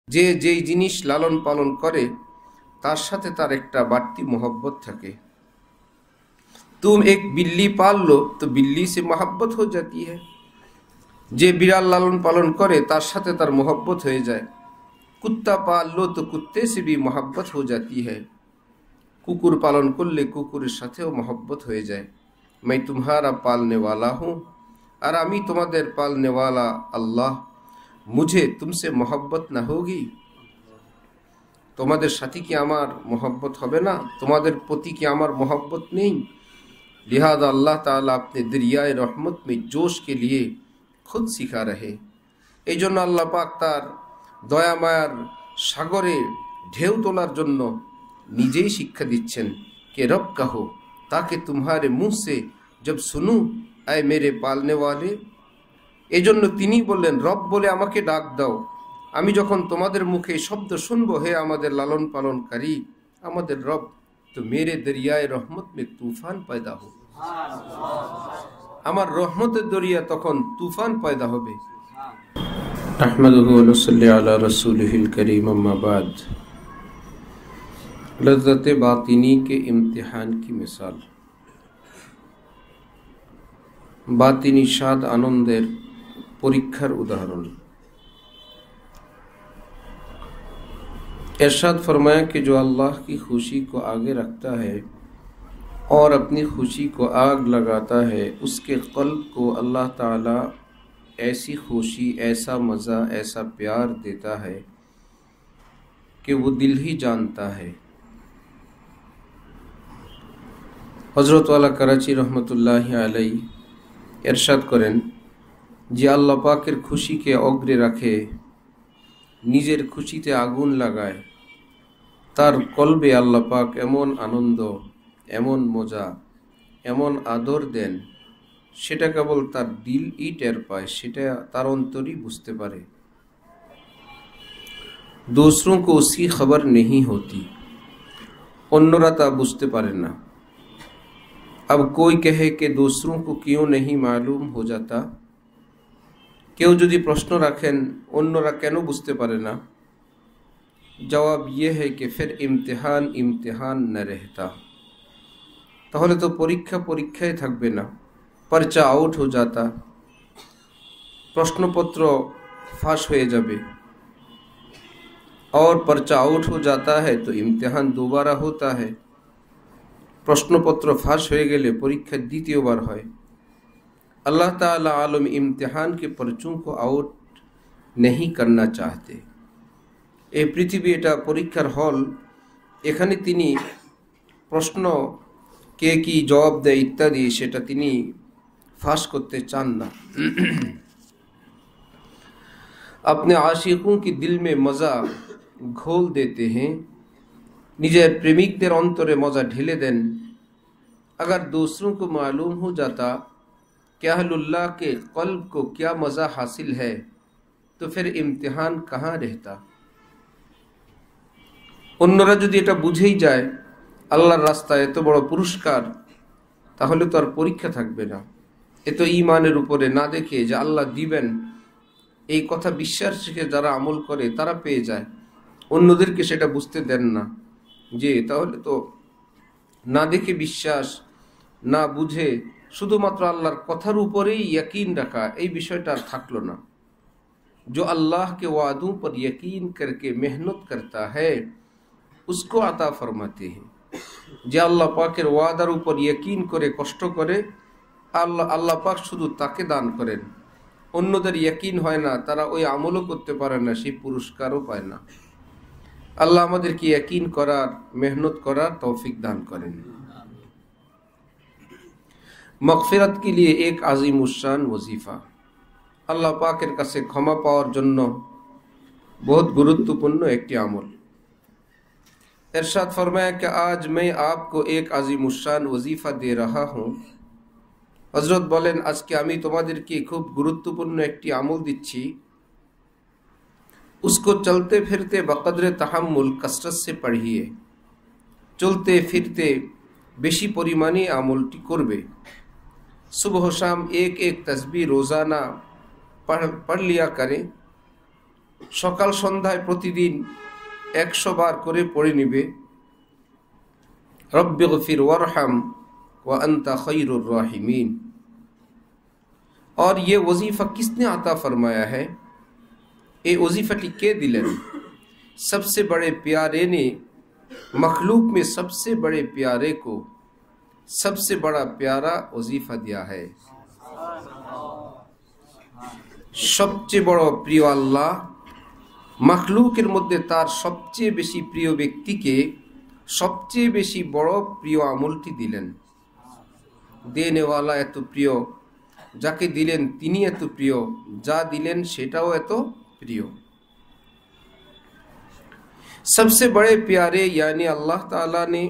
যে যেই জিনিস লালন পালন করে তার সাথে তার একটা বাড়তি मोहब्बत থাকে। तुम एक बिल्ली पाल लो तो बिल्ली से मोहब्बत हो जाती है। যে বিড়াল লালন পালন করে তার সাথে তার मोहब्बत হয়ে যায়। कुत्ता पाल लो तो कुत्ते से भी मोहब्बत हो जाती है। कुकुर पालन করলে কুকুরের সাথেও मोहब्बत হয়ে যায়। मैं तुम्हारा पालने वाला हूँ और আমি তোমাদের पालने वाला अल्लाह, मुझे तुमसे मोहब्बत ना होगी। তোমাদের সাথে কি আমার मोहब्बत হবে না? তোমাদের প্রতি কি আমার मोहब्बत नहीं? लिहाजा अल्लाह ताला अपने दरियाए रहमत में जोश के लिए खुद सिखा रहे। এই জন্য আল্লাহ পাক তার দয়া মায়ার সাগরে ঢেউ তোলার জন্য নিজেই শিক্ষা দিচ্ছেন कि रब कहो ताकि तुम्हारे मुंह से जब सुनूं ऐ मेरे पालने वाले। এই জন্য তিনি বললেন রব বলে আমাকে ডাক দাও, আমি যখন তোমাদের মুখে শব্দ শুনবো হে আমাদের লালন পালনকারী আমাদের রব, তো মেরে দরিয়ায়ে রহমত মে তুফান পয়দা हो, আমার রহমতের দরিয়া তখন তুফান পয়দা হবে। আহমাদুহু ওয়া নুসাল্লি আলা রাসূলিহিল কারীম, আম্মা বাদ। लज़्ज़त-ए बातिनी के इम्तिहान की मिसाल। बातिनी शाद आनंदेर परीक्षार उदाहरण। इरशाद फरमाया कि जो अल्लाह की खुशी को आगे रखता है और अपनी खुशी को आग लगाता है, उसके क़ल्ब को अल्लाह ताला ऐसी खुशी, ऐसा मज़ा, ऐसा प्यार देता है कि वो दिल ही जानता है। हज़रत वाला कराची रहमतुल्लाहि अलैहि इरशाद करें जे आल्लाह पाकेर खुशी के अग्रे रखे, निजेर खुशीते आगुन लागाय, तार कल्बे आल्लाह पाक एमन आनंद, एमन मजा, एमन आदर देन, सेटा केवल तार दिल ही टेर पाय, सेटा तार अंतरई बुझते पारे। दूसरों को उसकी खबर नहीं होती, अन्यरा ता बुझते पारे ना। अब कोई कहे कि दूसरों को क्यों नहीं मालूम हो जाता, केउ यदि प्रश्न रखें अन्यरा केन बुझते पारे ना, जवाब ये है कि फिर इम्तिहान इम्तिहान न रहता, ताहले तो परीक्षा परीक्षाई थाकबे ना, पर्चा आउट हो जाता, प्रश्नपत्र फाँस हो जाबे, और पर्चा आउट हो जाता है तो इम्तिहान दोबारा होता है। प्रश्नपत्र फाँस हो गेले परीक्षा द्वितीय बार है। अल्लाह ताला आलम इम्तिहान के पर्चों को आउट नहीं करना चाहते। ए पृथ्वी एटा परीक्षार हल, एखाने तिनी प्रश्न के की जवाब दे इत्यादि सेटा तिनी फाँस करते चान ना। अपने आशिकों की दिल में मज़ा घोल देते हैं, निजेर प्रेमिकदेर अंतरे मजा ढेले देन। अगर दूसरों को मालूम हो जाता कि अहलुल्लाह के क़ल्ब को क्या मज़ा हासिल है, तो फिर इम्तिहान कहाँ रहता। अन्यरा यदि एटा बुझेई जाए आल्लाहर रास्ताय एत बड़ पुरस्कार, ताहले तो आर परीक्षा थाकबे ना। ए तो ईमानेर उपरे ना देखे जे आल्लाह दिबेन এই কথা বিশ্বাস রেখে যারা আমল করে তারা পেয়ে যায়, অন্যদেরকে সেটা বুঝতে দেন না। যে তাহলে তো না দেখে বিশ্বাস, না বুঝে শুধুমাত্র আল্লাহর কথার উপরেই यकीन रखा, এই বিষয়টা আর থাকলো না। जो अल्लाह के वादों पर यकीन करके मेहनत करता है उसको अता फरमाते हैं। যে আল্লাহ পাকের ওয়াদার উপর यकीन করে কষ্ট করে আল্লাহ পাক শুধু তাকে দান করেন। অন্যদের यकीन হয় না, তারা ওই আমলও করতে পারে না, সেই পুরস্কারও পায় না। अल्लाह আমাদেরকে यकीन करार, मेहनत करार तौफीक दान करें। मगफिरत के लिए एक आज़ीमुश्शान वजीफा, अल्लाह पाकेर काछे क्षमा पाওয়ার জন্য बहुत गुरुत्वपूर्ण एक আমল। इरशाद फरमाया कि आज मैं आपको एक आज़ीमुश्शान वजीफा दे रहा हूँ। हजरत बोलें आज के आमी तुम्हादेरके खूब गुरुत्वपूर्ण एक আমল दिच्छी, उसको चलते फिरते बकदरे तहम्मुल कसरत से पढ़िए। चलते फिरते बेशी परिमाणे আমলটি করবে। सुबह शाम एक एक तस्बीह रोज़ाना पढ़ लिया करें। সকাল সন্ধ্যায় প্রতিদিন 100 বার করে পড়ে নিবে रब्बिग़फिर वरहम व अंता खैरुर राहिमीन। और ये वजीफा किसने अता फरमाया है? ये वजीफाटी के दिलन? सबसे बड़े प्यारे ने मखलूक में सबसे बड़े प्यारे को सबसे बड़ा प्यारा वजीफा दिया है। सबचेয়ে বড় প্রিয় আল্লাহ মখলুকের মধ্যে তার সবচেয়ে বেশি প্রিয় ব্যক্তিকে সবচেয়ে বেশি বড় প্রিয় আমলটি দিলেন। দেনেওয়ালা এত প্রিয়, যাকে দিলেন তিনি এত প্রিয়, যা দিলেন সেটাও এত প্রিয়। सबसे बड़े प्यारे यानी अल्लाह ताला ने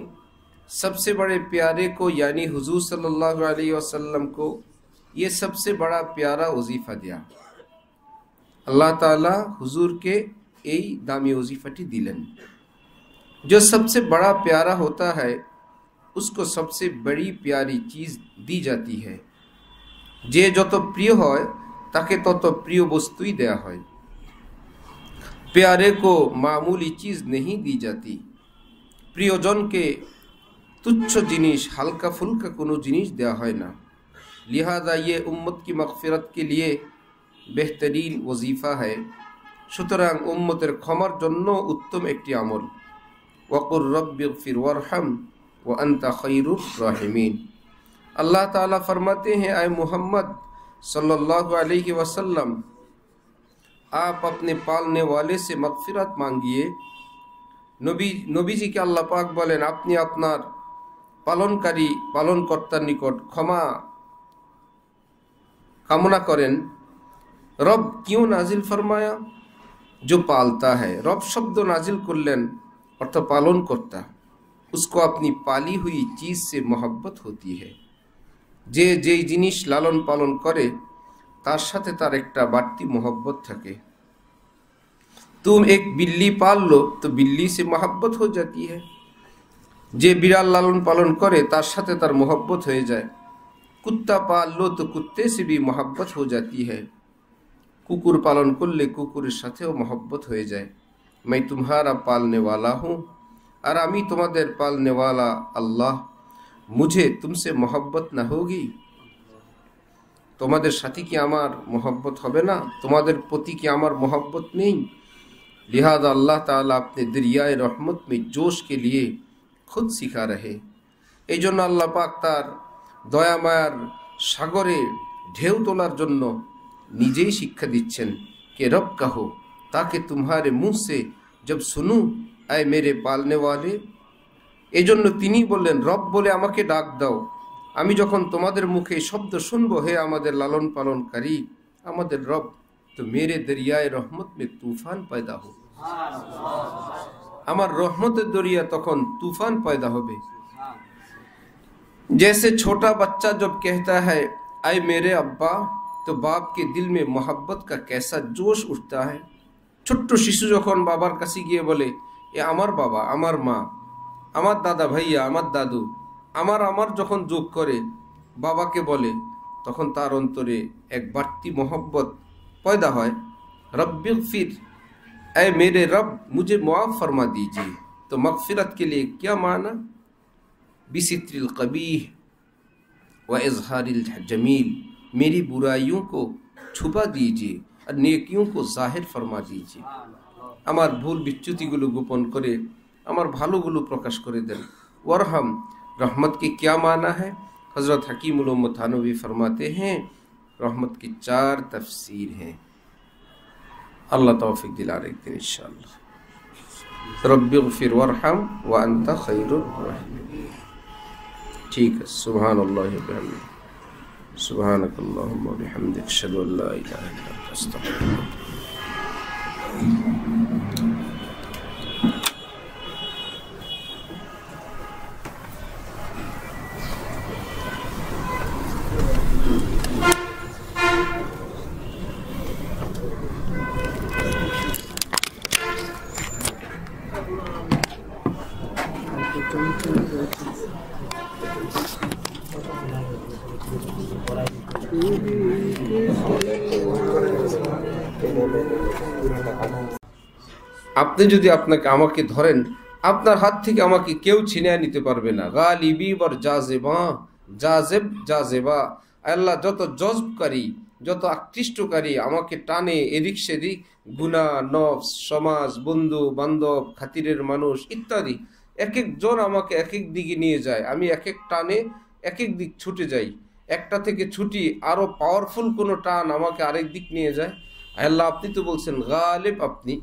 सबसे बड़े प्यारे को यानी हुजूर सल्लल्लाहु अलैहि वसल्लम को ये सबसे बड़ा प्यारा वजीफा दिया। अल्लाह ताला हुजूर के এই দামি वजीफाटी दिलन। जो सबसे बड़ा प्यारा होता है उसको सबसे बड़ी प्यारी चीज दी जाती है। যে যত প্রিয় হয় তাকে তত প্রিয় বস্তুই দেয়া হয়। प्यारे को मामूली चीज नहीं दी जाती। प्रियजन के तुच्छ जिनिस हल्का फुल्का कोनो जिनिस देया है ना। लिहाजा ये उम्मत की मगफिरत के लिए बेहतरीन वजीफा है। সুতরাং উম্মতের ক্ষমার জন্য উত্তম একটি আমল। ওয়াকুর রব্বিগফির ওয়ারহাম ওয়া আনতা খায়রুর রাহিমিন। अल्लाह ताला फरमाते हैं, आए मोहम्मद सल्लल्लाहु अलैहि वसल्लम, आप अपने पालने वाले से मगफिरत मांगिए। नबी जी के अल्लाह पाक बोलें, अपनी আপনার পালনকারী পালনকর্তার নিকট ক্ষমা কামনা করেন। रब क्यों नाजिल फरमाया? जो पालता है। रब शब्द नाजिल करलेन अर्थात पालन करता, उसको अपनी पाली हुई चीज से मोहब्बत होती है। যে যেই জিনিস লালন পালন করে তার সাথে তার একটা বাড়তি मोहब्बत থাকে। तुम एक बिल्ली पाल लो तो बिल्ली से मोहब्बत हो जाती है। যে বিড়াল লালন পালন করে তার সাথে তার मोहब्बत হয়ে যায়। कुत्ता पाल लो तो कुत्ते से भी मोहब्बत हो जाती है। कुकुर पालन करले कुकुरेर साथेও मोहब्बत হয়ে যায়। मैं तुम्हारा पालने वाला हूँ और आमी तुम्हादेर पालने वाला अल्लाह, मुझे तुमसे मोहब्बत ना होगी? तुम्हादेर साथी की आमार मोहब्बत होबे ना? तुम्हादेर प्रति की आमार मोहब्बत नहीं? लिहाजा अल्लाह ताला अपने दरियाए रहमत में जोश के लिए खुद सिखा रहे। এই জন্য আল্লাহ পাক তার দয়া মায়ার সাগরে ঢেউ তোলার জন্য নিজেই শিক্ষা দিচ্ছেন कि रब कहो ताकि तुम्हारे मुंह से जब सुनूं आए मेरे पालने वाले। এই জন্য তিনি বললেন, রব বলে আমাকে ডাক দাও, আমি যখন তোমাদের মুখে শব্দ শুনবো, হে আমাদের লালন পালনকারী, আমাদের রব, তো मेरे दरियाए रहमत में तूफान पैदा हो। আমার রহমতের দরিয়া তখন तूफान पैदा হবে। जैसे छोटा बच्चा जब कहता है आए मेरे अब्बा, तो बाप के दिल में मोहब्बत का कैसा जोश उठता है। छोट्ट शिशु যখন বাবার কাছে গিয়ে বলে এ আমার বাবা, আমার মা, আমার দাদা ভাইয়া, আমার দাদু, আমার যখন যোগ করে বাবাকে বলে, তখন তার অন্তরে এক বাড়তি मोहब्बत पैदा হয়। रब्बिग़फिर, ऐ मेरे रब मुझे मुआफ़ फरमा दीजिए। तो मग़फ़िरत के लिए क्या माना? बिसित्रिल क़बीह व इज़हारिल जमील, मेरी बुराइयों को छुपा दीजिए और नेकियों को जाहिर फरमा दीजिए। আমার ভুল বিচ্যুতিগুলো গোপন করে আমার ভালোগুলো প্রকাশ করে দেন। ওয়ারহাম, रहमत की क्या माना है? हज़रत हकीमुल उम्मत थानवी फरमाते हैं, रहमत की 4 तफसीर हैं। अल्लाह तौफीक दिला एक दिन इंशाअल्लाह। रब्बिग़फिर वरहम व अंता खैरुर राहिमीन। ठीक है, सुभानअल्लाह व बिहम्दिही, सुभानकल्लाहुम्मा व बिहम्दिक, अशहदु अन ला इलाहा इल्ला अंता, अस्तगफिरुक। Thank you. আপনি যদি আমাকে ধরেন, আপনার হাত থেকে আমাকে কেউ ছিনিয়ে নিতে পারবে না। গালিবি বর জাজেবা, জাজেব জাজেবা, আল্লাহ যত জজবকারী, যত আকৃষ্টকারী, আমাকে টানে এদিক সেদিক, গুনাহ, নফস, সমাজ, বন্ধু বান্ধব, খাতিরের মানুষ ইত্যাদি, এক একজন আমাকে এক এক দিকে নিয়ে যায়, আমি এক এক টানে এক এক দিক ছুটে যাই। একটা থেকে ছুটি, আরো পাওয়ারফুল কোনো টান আমাকে আরেক দিক নিয়ে যায়। আল্লাহ আপনি তো বলছেন গালিব, আপনি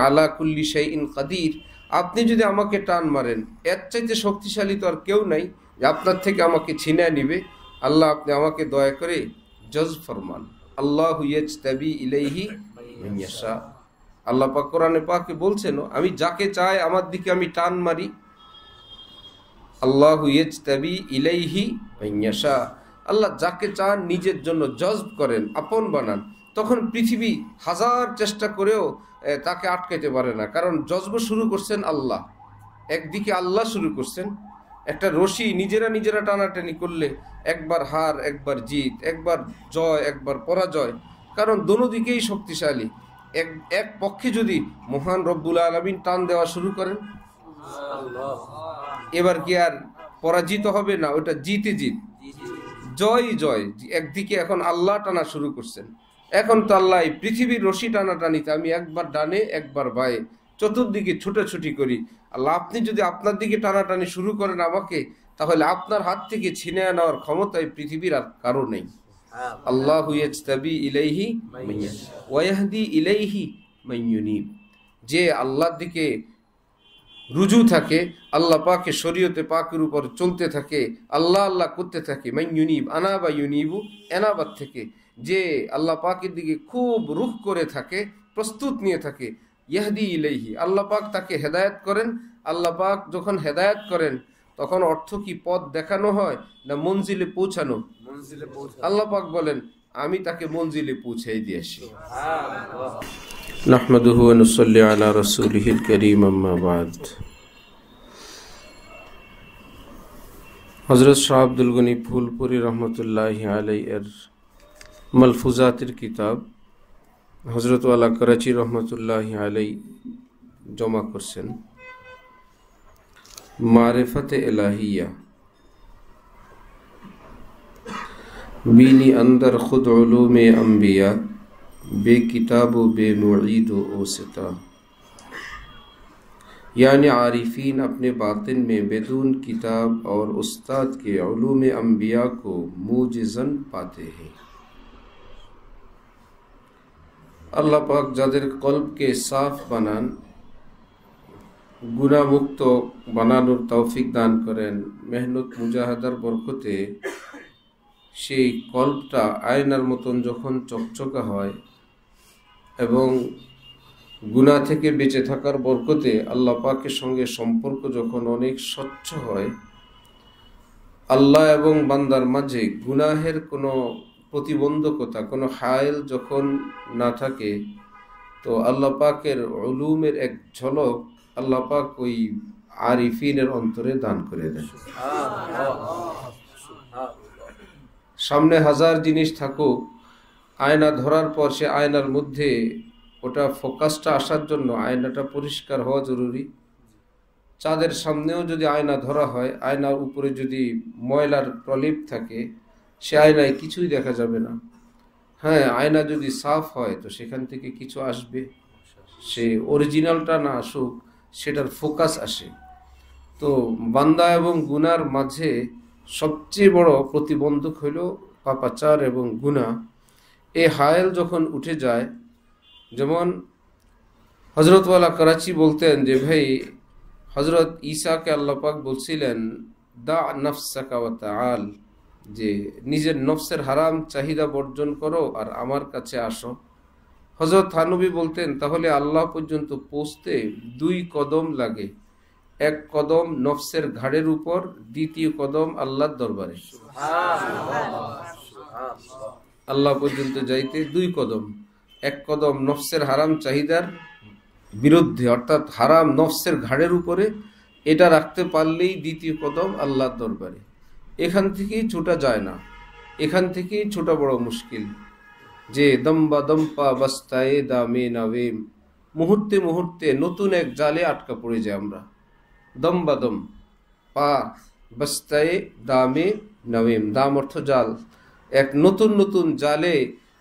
আলা কুল্লি শাইইন কাদির। আপনি যদি আমাকে টান মারেন, এর চাইতে শক্তিশালী তো আর কেউ নাই যে আপনার থেকে আমাকে ছিনিয়ে নিবে। আল্লাহ আপনি আমাকে দয়া করে জজ ফরমান। আল্লাহু ইয়াজতাবি ইলাইহি মান ইয়াশা। আল্লাহ পাক কোরআনে পাকে বলছেন, আমি যাকে চাই আমার দিকে আমি টান মারি। আল্লাহু ইয়াজতাবি ইলাইহি মান ইয়াশা। আল্লাহ যাকে চান নিজের জন্য জজব করেন, আপন বানান। তখন পৃথিবী হাজার চেষ্টা করেও তাকে আটকাইতে পারে না, কারণ জজব শুরু করছেন আল্লাহ। একদিকে আল্লাহ শুরু করছেন। একটা রশি নিজেরা টানাটানি করলে একবার হার, একবার জিত, একবার জয়, একবার পরাজয়, কারণ দোনো দিকেই শক্তিশালী। এক পক্ষে যদি মহান রব্বুল আলামিন টান দেওয়া শুরু করেন, এবার কি আর পরাজিত হবে না, ওটা জিতে জিত, জয় জয়। একদিকে এখন আল্লাহ টানা শুরু করছেন। এখন তো আল্লাহ পৃথিবীর রশি টানাটানিতে আমি একবার ডানে একবার বায়ে চতুর্দিকে ছুটাছুটি করি। আল্লাহ আপনি যদি আপনার দিকে টানাটানি শুরু করেন আমাকে, তাহলে আপনার হাত থেকে ছিনিয়ে নেওয়ার ক্ষমতায় পৃথিবীর আর কারো নেই। আল্লাহু ইয়াজতাবি ইলাইহি মান ইয়াশা ওয়া ইয়াহদি ইলাইহি মান ইউনিব। যে আল্লাহর দিকে রুজু থাকে, আল্লাহ পাকের শরীয়তে পাকের উপর চলতে থাকে, আল্লাহ আল্লাহ করতে থাকে, মান ইউনিব, আনাবা ইউনিবু, এনাবাত থেকে, যে আল্লাহ পাকের দিকে খুব রুখ করে থাকে, প্রস্তুত নিয়ে থাকে, ইয়াহদি ইলাইহি, আল্লাহ পাক তাকে হেদায়েত করেন। আল্লাহ পাক যখন হেদায়েত করেন তখন অর্থ কি পথ দেখানো হয় না মঞ্জিলে পৌঁছানো? আল্লাহ পাক বলেন আমি তাকে মঞ্জিলে পৌঁছাই দিয়েছি। নাহমাদুহু ওয়া নুসাল্লি আলা রাসূলিহিল কারীম, আম্মা বাদ। হযরত শাহ আব্দুল গনি ফুলপুরি রহমতুল্লাহি আলাইহি এর মালফুজাতের কিতাব হযরত ওয়ালা করাচি রহমতুল্লাহি আলাইহি জমা করছেন। মারিফাতে ইলাহিয়া बीनी अंदर खुद उलूमे अंबिया, बे किताब बे मुईद ओसिता। यानी आरिफीन अपने बातिन में बेदून किताब और उस्ताद के उलूमे अंबिया को मूजिज़न पाते हैं। अल्लाह पाक जादेर कल्ब के साफ बनान, गुनाह मुक्त बनानोर तौफिक दान करें, मेहनत मुजाहादार बरकते সেই কল্পটা আয়নার মতন যখন চকচকা হয় এবং গুনাহ থেকে বেঁচে থাকার বরকতে আল্লাহ পাকের সঙ্গে সম্পর্ক যখন অনেক স্বচ্ছ হয়, আল্লাহ এবং বান্দার মাঝে গুনাহের কোনো প্রতিবন্ধকতা, কোনো হায়েল যখন না থাকে, তো আল্লাহ পাকের উলুমের এক ঝলক আল্লাহ পাক ওই আরিফিনের অন্তরে দান করে দেন। সামনে হাজার জিনিস থাকুক, আয়না ধরার পর সে আয়নার মধ্যে ওটা ফোকাসটা আসার জন্য আয়নাটা পরিষ্কার হওয়া জরুরি। চাঁদের সামনেও যদি আয়না ধরা হয়, আয়নার উপরে যদি ময়লার প্রলেপ থাকে, সে আয়নায় কিছুই দেখা যাবে না। হ্যাঁ, আয়না যদি সাফ হয় তো সেখান থেকে কিছু আসবে, সে অরিজিনালটা না আসুক, সেটার ফোকাস আসে। তো বান্দা এবং গুনার মাঝে সবচেয়ে বড় প্রতিবন্ধক হইল পাপাচার এবং গুনাহ। এই হায়েল যখন উঠে যায়, যেমন হযরত ওয়ালা করাচি বলতেন যে ভাই, হযরত ঈসাকে আল্লাহ পাক বলছিলেন দা নফসাকা ওয়া তাআল, যে নিজের নফসের হারাম চাহিদা বর্জন করো আর আমার কাছে আসো। হযরত থানবী বলতেন তাহলে আল্লাহ পর্যন্ত পৌঁছতে 2 কদম লাগে, এক কদম নফসের ঘাড়ের উপর, দ্বিতীয় কদম আল্লাহর দরবারে। আল্লাহ পর্যন্ত যাইতে 2 কদম, এক কদম নফসের হারাম চাহিদার বিরুদ্ধে, অর্থাৎ হারাম নফসের ঘাড়ের উপরে, এটা রাখতে পারলেই দ্বিতীয় কদম আল্লাহর দরবারে। এখান থেকেই ছোটা যায় না, এখান থেকেই ছোটা বড় মুশকিল। যে দম্বা দম্পা বস্তায়ে দামে নবেম, মুহূর্তে মুহূর্তে নতুন এক জালে আটকা পড়ে যায় আমরা। দম্বা দম, পা বস্তায়ে দামে নবেম, দাম অর্থ জাল, এক নতুন নতুন জালে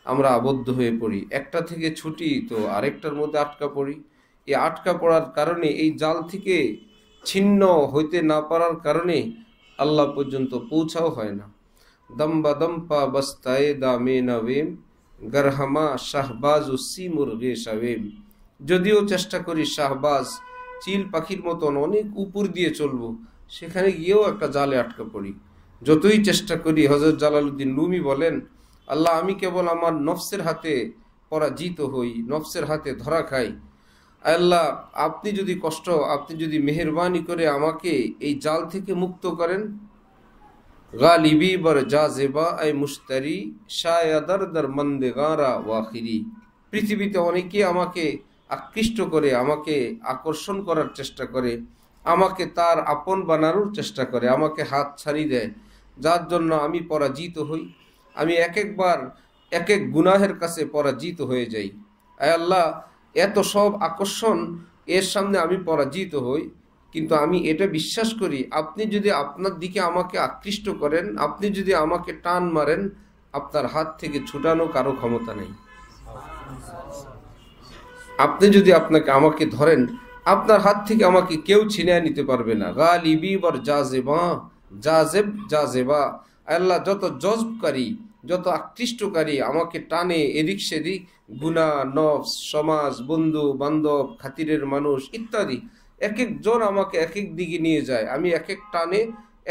আমরা আবদ্ধ হয়ে পড়ি। একটা থেকে ছুটি তো আরেকটার মধ্যে আটকা পড়ি। এই আটকা পড়ার কারণে, এই জাল থেকে ছিন্ন হইতে না পারার কারণে আল্লাহ পর্যন্ত পৌঁছাও হয় না। দম্বা দম্পা বস্তায়ে দামে নবেম, গরহামা শাহবাজ উসি মুরগে সাবেম। যদিও চেষ্টা করি শাহবাজ, চিল পাখির মতন অনেক উপর দিয়ে চলবো, সেখানে গিয়েও একটা জালে আটকা পড়ি। যতই চেষ্টা করি, হযরত জালালউদ্দিন রুমি বলেন, আল্লাহ আমি কেবল আমার নফসের হাতে পরাজিত হই, নফসের হাতে ধরা খাই। আল্লাহ আপনি যদি আপনি যদি মেহেরবানি করে আমাকে এই জাল থেকে মুক্ত করেন, গালিবি বর জাজেবা আই মুশতারি শায়াদার দর মন্দে গারা ওয়াখিরি। পৃথিবীতে অনেকে আমাকে আকৃষ্ট করে, আমাকে আকর্ষণ করার চেষ্টা করে, আমাকে তার আপন বানানোর চেষ্টা করে, আমাকে হাত ছাড়িয়ে দেয়, যার জন্য আমি পরাজিত হই। আমি এক একবার এক এক গুনাহের কাছে পরাজিত হয়ে যাই। আয় আল্লাহ, এত সব আকর্ষণ, এর সামনে আমি পরাজিত হই, কিন্তু আমি এটা বিশ্বাস করি আপনি যদি আপনার দিকে আমাকে আকৃষ্ট করেন, আপনি যদি আমাকে টান মারেন, আপনার হাত থেকে ছুটানো কারো ক্ষমতা নেই। আপনি যদি আমাকে ধরেন, আপনার হাত থেকে আমাকে কেউ ছিনিয়ে নিতে পারবে না। গালিবি বর জাজেবা, জাজেব জাজেবা। আল্লাহ যত জজবকারী, যত আকৃষ্টকারী, আমাকে টানে এদিক সেদিক, গুনাহ, নফস, সমাজ, বন্ধু বান্ধব, খাতিরের মানুষ ইত্যাদি, এক একজন আমাকে এক এক দিকে নিয়ে যায়। আমি এক এক টানে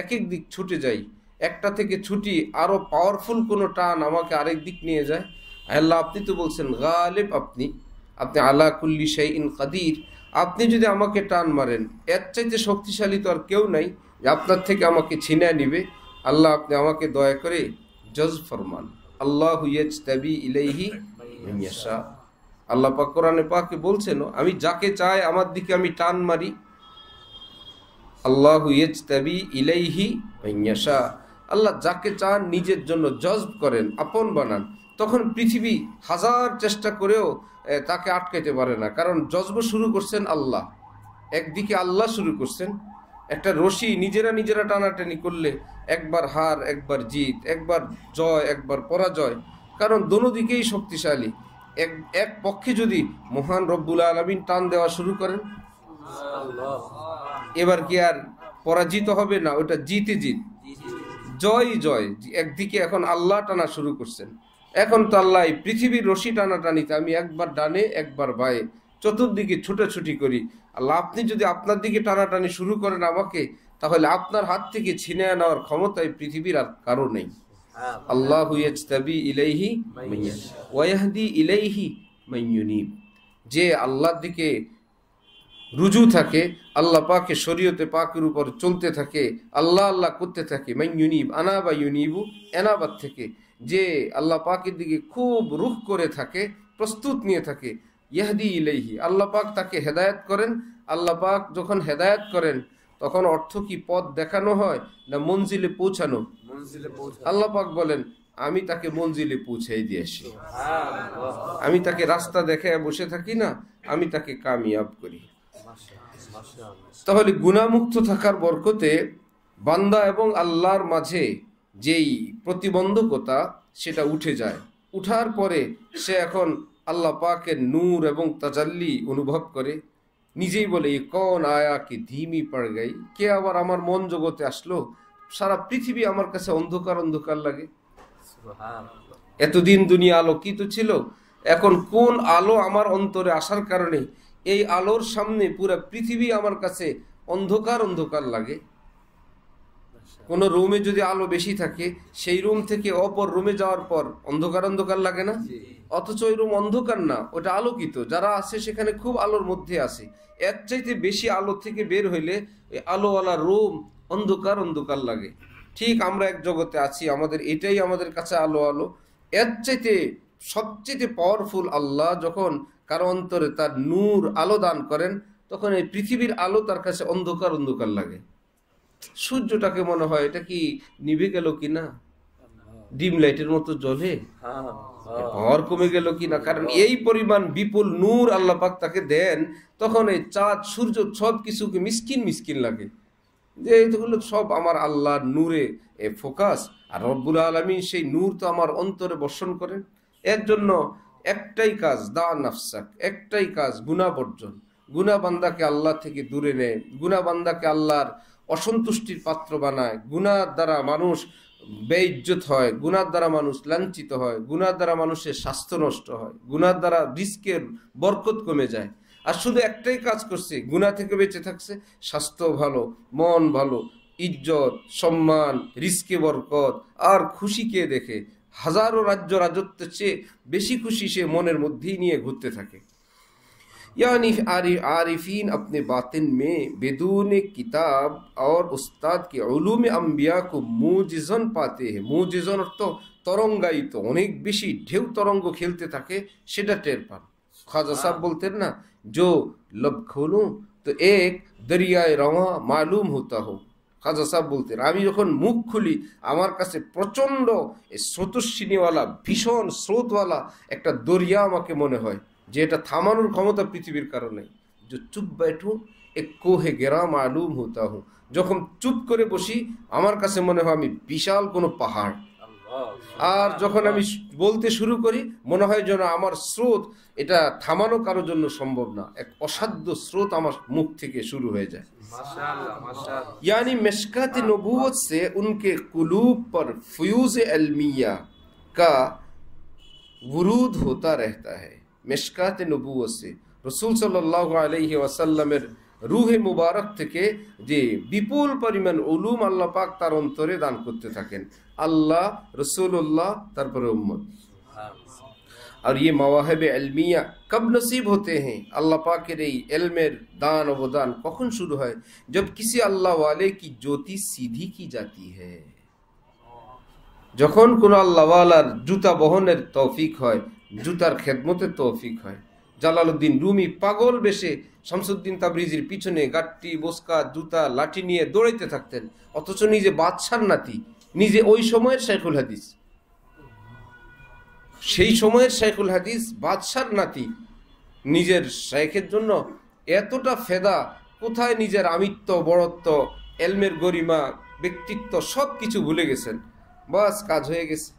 এক এক দিক ছুটে যাই। একটা থেকে ছুটি, আরো পাওয়ারফুল কোনো টান আমাকে আরেক দিক নিয়ে যায়। আল্লাহ আপনি তো বলছেন গালিব, আপনি আলা কুল্লি শাইইন কাদির। আপনি যদি আমাকে টান মারেন, এর চাইতে শক্তিশালী তো আর কেউ নাই যে আপনার থেকে আমাকে ছিনিয়ে নিবে। আল্লাহ আপনি আমাকে দয়া করে জজ ফরমান। আল্লাহু ইয়াজতাবি ইলাইহি মান ইয়াশা। আল্লাহ পাক কোরআনে পাকে বলছেন, আমি যাকে চাই আমার দিকে আমি টান মারি। আল্লাহু ইয়াজতাবি ইলাইহি মান ইয়াশা। আল্লাহ যাকে চান নিজের জন্য জজব করেন, আপন বানান। তখন পৃথিবী হাজার চেষ্টা করেও তাকে আটকাইতে পারে না, কারণ জজব শুরু করছেন আল্লাহ। একদিকে আল্লাহ শুরু করছেন। একটা রশি নিজেরা টানাটানি করলে একবার হার, একবার জিত, একবার জয়, একবার পরাজয়, কারণ দোনো দিকেই শক্তিশালী। এক পক্ষে যদি মহান রব্বুল আলামিন টান দেওয়া শুরু করেন, এবার কি আর পরাজিত হবে না? ওটা জিত, জয় জয়। একদিকে এখন আল্লাহ টানা শুরু করছেন। এখন তো আল্লাহ পৃথিবীর রশি টানাটানিতে আমি একবার ডানে একবার বায়ে চতুর্দিকে ছুটাছুটি করি। আল্লাহ আপনি যদি আপনার দিকে টানাটানি শুরু করেন আমাকে, তাহলে আপনার হাত থেকে ছিনিয়ে নেওয়ার ক্ষমতায় পৃথিবীর আর কারো নেই। আল্লাহু ইয়াজতাবি ইলাইহি মান ইয়াশা ওয়া ইয়াহদি ইলাইহি মান ইউনিব। যে আল্লাহর দিকে রুজু থাকে, আল্লাহ পাকের শরীয়তে পাকের উপর চলতে থাকে, আল্লাহ আল্লাহ করতে থাকে, মান ইউনিব, আনাবা ইউনিবু, এনাবাত থেকে, যে আল্লাহ পাকের দিকে খুব রুখ করে থাকে, প্রস্তুত নিয়ে থাকে, ইয়াহদি ইলাইহি, আল্লাহ পাক তাকে হেদায়েত করেন। আল্লাহ পাক যখন হেদায়েত করেন, তখন অর্থ কি পথ দেখানো হয় না মঞ্জিলে পৌঁছানো? আল্লাহ পাক বলেন, আমি তাকে মঞ্জিলে পৌঁছাই দিয়েছি। আমি তাকে রাস্তা দেখায় বসে থাকি না, আমি তাকে কামিয়াব করি। তাহলে গুনাহমুক্ত থাকার বরকতে বান্দা এবং আল্লাহর মাঝে যেই প্রতিবন্ধকতা, সেটা উঠে যায়। উঠার পরে সে এখন আল্লাহ পাকের নূর এবং তাজাল্লি অনুভব করে। নিজেই বলে, কौन आया कि धीमी पड़ गई, কে আবার আমার মন জগতে আসলো, সারা পৃথিবী আমার কাছে অন্ধকার অন্ধকার লাগে। এতদিন দুনিয়া আলোকিত ছিল, এখন কোন আলো আমার অন্তরে আসার কারণে এই আলোর সামনে পুরো পৃথিবী আমার কাছে অন্ধকার অন্ধকার লাগে। কোন রুমে যদি আলো বেশি থাকে, সেই রুম থেকে অপর রুমে যাওয়ার পর অন্ধকার অন্ধকার লাগে না? অথচ ওই রুম অন্ধকার না, ওটা আলোকিত। যারা আছে সেখানে খুব আলোর মধ্যে আছে। এর চাইতে বেশি আলো থেকে বের হইলে এই আলোওয়ালা রুম অন্ধকার অন্ধকার লাগে। ঠিক আমরা এক জগতে আছি, আমাদের এটাই আমাদের কাছে আলো আলো। এর চাইতে সবচেয়ে পাওয়ারফুল আল্লাহ যখন কারো অন্তরে তার নূর আলো দান করেন, তখন এই পৃথিবীর আলো তার কাছে অন্ধকার অন্ধকার লাগে। সূর্যটাকে মনে হয় এটা কি নিভে গেল কিনা, ডিম লাইটের মতো জ্বলে। ভর কমে গেল কিনা, কারণ এই পরিমাণ বিপুল নূর আল্লাহ পাক তাকে দেন, তখন এই চাঁদ সূর্য সব কিছুকে মিসকিন মিসকিন লাগে, যে এইগুলো সব আমার আল্লাহর নূরে ফোকাস। আর রব্বুল আলামিন সেই নূর তো আমার অন্তরে বর্ষণ করেন। এর জন্য একটাই কাজ, দা নাফসাক, একটাই কাজ, গুনাহ বর্জন। গুনাহ বান্দাকে আল্লাহ থেকে দূরে নেয়, গুনাহ বান্দাকে আল্লাহর অসন্তুষ্টির পাত্র বানায়, গুনার দ্বারা মানুষ বেইজ্জত হয়, গুনার দ্বারা মানুষ লাঞ্ছিত হয়, গুনার দ্বারা মানুষের স্বাস্থ্য নষ্ট হয়, গুনার দ্বারা রিস্কের বরকত কমে যায়। আর শুধু একটাই কাজ করছে, গুনাহ থেকে বেঁচে থাকছে, স্বাস্থ্য ভালো, মন ভালো, ইজ্জত সম্মান, রিস্কে বরকত, আর খুশি কে দেখে, হাজারো রাজ্য রাজত্বের চেয়ে বেশি খুশি সে মনের মধ্যেই নিয়ে ঘুরতে থাকে। यानी आरिफीन अपने बातिन में बेदून किताब और उस्ताद के उलूम अंबिया को मुजिजन पाते हैं। मुजिजन अर्थ तरंगायित, অনেক বেশি ঢেউ তরঙ্গ খেলতে থাকে, সেটা টের পান। খাজা সাহেব বলতেন না, जो लब खोलूं तो एक दरियाए रवा मालूम होता हो। খাজা সাহেব বলতেন, আমি যখন মুখ খুলি আমার কাছে প্রচন্ড স্রোতস্বিনীওয়ালা, ভীষণ স্রোতওয়ালা একটা দরিয়া আমাকে মনে হয়, যে এটা থামানোর ক্ষমতা পৃথিবীর কারণে। যে চুপ बैठूं एक कोहे गिरा मालूम होता हूं। যখন চুপ করে বসি আমার কাছে মনে হয় আমি বিশাল কোনো পাহাড়। আর যখন আমি বলতে শুরু করি মনে হয় যেন আমার স্রোত, এটা থামানো কারোর জন্য সম্ভব না, এক অসাধ্য স্রোত আমার মুখ থেকে শুরু হয়ে যায়। यानी मिशकात नबूवत से उनके कुलूब पर फ्यूज अलमिया का वरूद होता रहता है। मिशकात नबूवत से रसूल सल्लल्लाहु अलैहि वसल्लमेर রুহে মুবারক থেকে যে বিপুল পরিমাণ উলুম আল্লাহ পাক তার অন্তরে দান করতে থাকেন, আল্লাহ, রসুল্লাহ, তারপরে উম্মত। আর ये मवाहिब इल्मिया कब नसीब होते हैं? अल्लाह पाकेर এই ইলমের দান অবদান কখন শুরু হয়? जब किसी अल्लाह वाले की ज्योति सीधी की जाती है। যখন কোন আল্লাহ ওয়ালার জুতা বহনের তৌফিক হয়, জুতার খেদমতের তৌফিক হয়। জালালউদ্দিন রুমি পাগল বেশে শামসুদ্দিন তাবরিজির পিছনে গাট্টি, বস্কা, জুতা, লাঠি নিয়ে দৌড়াইতে থাকতেন, অথচ নিজে বাদশার নাতি, নিজে ওই সময়ের শাইখুল হাদিস, সেই সময়ের শাইখুল হাদিস, বাদশার নাতি, নিজের শাইখের জন্য এতটা ফেদা, কোথায় নিজের আমিত্ব, বড়ত্ব, এলমের গরিমা, ব্যক্তিত্ব সব কিছু ভুলে গেছেন, বাস কাজ হয়ে গেছে।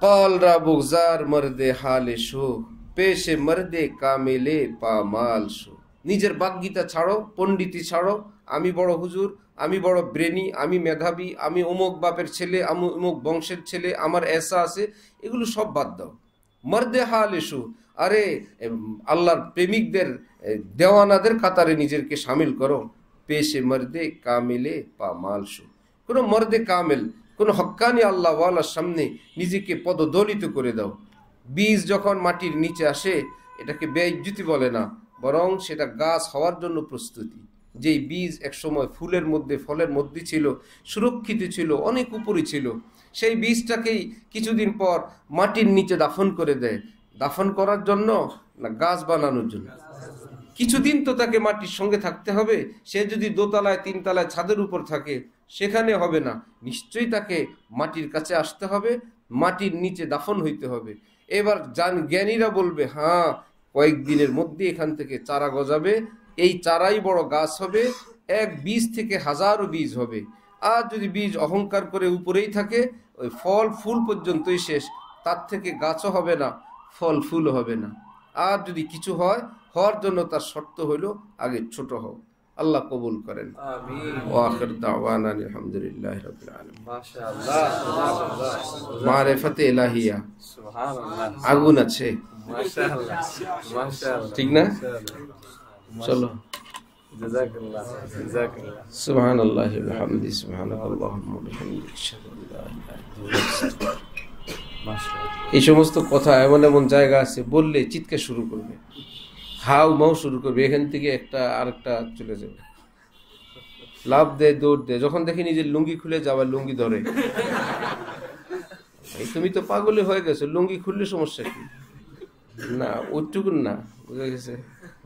قال را بغزار مرد حال شو পেশে মর্দে কামেলে পামাল শো। নিজের বাগ্গীতা ছাড়ো, পণ্ডিতি ছাড়ো, আমি বড় হুজুর, আমি বড় ব্রেনি, আমি মেধাবী, আমি অমুক বাপের ছেলে, আমি অমুক বংশের ছেলে, আমার এসা আছে, এগুলো সব বাদ দাও। মর্দে হাল এসো, আরে আল্লাহর প্রেমিকদের, দেওয়ানাদের কাতারে নিজেকে সামিল করো। পেশে মর্দে কামেলে পামাল শো। কোনো মর্দে কামেল, কোনো হক্কানি আল্লাহ ওয়ালার সামনে নিজেকে পদদলিত করে দাও। বীজ যখন মাটির নিচে আসে এটাকে বেইজ্জতি বলে না, বরং সেটা গাছ হওয়ার জন্য প্রস্তুতি। যেই বীজ একসময় ফুলের মধ্যে, ফলের মধ্যে ছিল, সুরক্ষিত ছিল, অনেক উপরে ছিল, সেই বীজটাকেই কিছুদিন পর মাটির নিচে দাফন করে দেয়। দাফন করার জন্য না গাছ বানানোর জন্য? কিছুদিন তো তাকে মাটির সঙ্গে থাকতে হবে। সে যদি দোতলায়, তিনতলায়, ছাদের উপর থাকে সেখানে হবে না, নিশ্চয়ই তাকে মাটির কাছে আসতে হবে, মাটির নিচে দাফন হইতে হবে। এবার জ্ঞানীরা বলবে, হ্যাঁ, কয়েকদিনের মধ্যে এখান থেকে চারা গজাবে, এই চারাই বড় গাছ হবে, এক বীজ থেকে হাজারো বীজ হবে। আর যদি বীজ অহংকার করে উপরেই থাকে, ওই ফল ফুল পর্যন্তই শেষ, তার থেকে গাছও হবে না, ফল ফুলও হবে না। আর যদি কিছু হয়, হওয়ার জন্য তার শর্ত হইল আগে ছোট হও। আল্লাহ কবুল করেন। আমিন। ওয়া আখির দাওয়ানা আলহামদুলিল্লাহি রাব্বিল আলামিন। মাশাআল্লাহ, সুবহানাল্লাহ। মারিফাতে ইলাহিয়া, সুবহানাল্লাহ, আগুন আছে, মাশাআল্লাহ, মাশাআল্লাহ, ঠিক না? চলো, জাযাকাল্লাহ, জাযাকাল্লাহ। সুবহানাল্লাহি ওয়া বিহামদি, সুবহানাল্লাহুম্মা ওয়া বিহামদিহি, আশহাদু আল্লা ইলাহা ইল্লাল্লাহ। মাশাআল্লাহ। এই সমস্ত কথা এমন এমন জায়গা আছে, বললে চিৎকার শুরু করবে, হাউ মাউ শুরু করবে, এখান থেকে একটা আরেকটা চলে যাবে, লাভ দেয়, দৌড় দেয়, যখন দেখি নিজের লুঙ্গি খুলে যাওয়ার লুঙ্গি ধরে। তুমি তো পাগলে হয়ে গেছো, লুঙ্গি খুললে সমস্যা কি? না, ওইটুকুন না, বুঝে গেছে,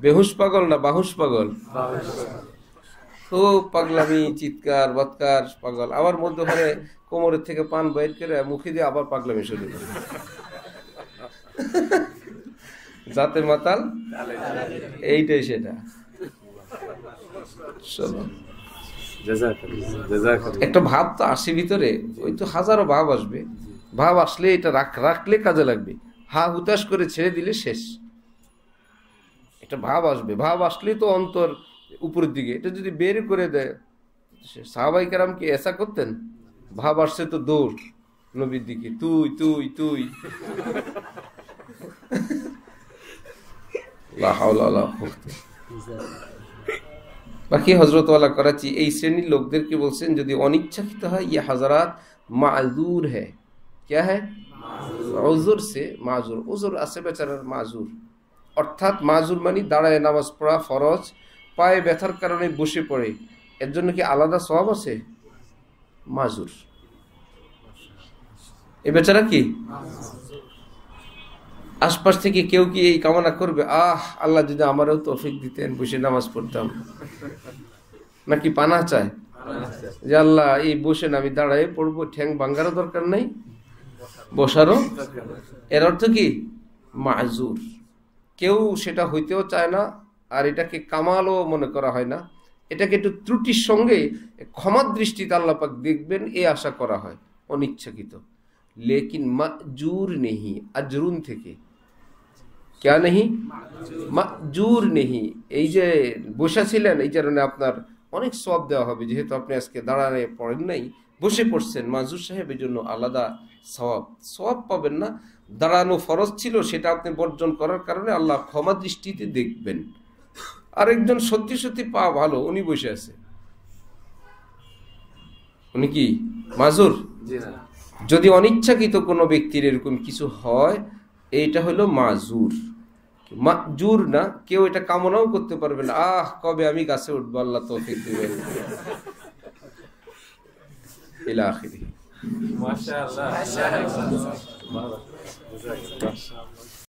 বেহুশ পাগল না বাহুশ পাগল। খুব পাগলামি, চিৎকার বৎকার, পাগল। আবার মধ্যখানে কোমরের থেকে পান বাইর করে মুখে দিয়ে আবার পাগলামি শুরু করে। জাতের মাতাল এইটাই সেটা। একটা ভাব তো আসে ভিতরে, ওই তো হাজারো ভাব আসবে। ভাব আসলে এটা রাখলে কাজে লাগবে, হা হুতাশ করে ছেড়ে দিলে শেষ। এটা ভাব আসবে, ভাব আসলে তো অন্তর উপরের দিকে, এটা যদি বের করে দেয়। সাহাবাই কেরাম কি এসা করতেন? ভাব আসছে তো দৌড় নবীর দিকে, তুই তুই তুই। বাকি হযরতওয়ালা করাচি এই শ্রেণীর লোকদেরকে বলছেন, যদি অনিচ্ছাকৃত হয়, ইয়ে হাজারাত মাযুর হ্যায়। क्या है? উযর সে মাজুর, উযর আছে বেচারার মাজুর। অর্থাৎ মাজুর মানে দাঁড়ায় নামাজ পড়া ফরজ, পায়ে ব্যথার কারণে বসে পড়ে, এর জন্য কি আলাদা সওয়াব আছে? মাজুর। এ বেচারা কি? আশপাশ থেকে কেউ কি এই কামনা করবে, আল্লাহ যদি আমারও তৌফিক দিতেন, বসে নামাজ পড়তাম? নাকি পানা চায় যে আল্লাহ এই বসেন, আমি দাঁড়ায় পড়বো, ঠ্যাং ভাঙ্গারও দরকার নাই, বসারও। এর অর্থ কি? মাজুর। কেউ সেটা হইতেও চায় না, আর এটাকে কামালও মনে করা হয় না। এটাকে একটু ত্রুটির সঙ্গে ক্ষমার দৃষ্টিতে আল্লাহ পাক দেখবেন, এই আশা করা হয়, অনিচ্ছাকৃত। লেকিন মাজুর নেহি, আজরুন থেকে। ক্যা নেহি? মাজুর নেহি। এই যে বসেছিলেন, এই কারণে আপনার অনেক সওয়াব দেওয়া হবে, যেহেতু আপনি আজকে দাঁড়ানে পড়েন নাই, বসে পড়ছেন। মাজুর সাহেবের জন্য আলাদা সওয়াব পাবেন না। দাঁড়ানো ফরজ ছিল, সেটা আপনি বর্জন করার কারণে আল্লাহ ক্ষমা দৃষ্টিতে দেখবেন। আরেকজন সত্যি সত্যি পা ভালো, উনি বসে আছে, উনি কি মাজুর? যদি অনিচ্ছাকৃত কোনো ব্যক্তির এরকম কিছু হয়, এইটা হলো মাজুর। মাজুর না, কেউ এটা কামনাও করতে পারবে না, কবে আমি গাছে উঠবো, আল্লাহ তৌফিক দিবেন, ইলা আখিরি। মাশাআল্লাহ।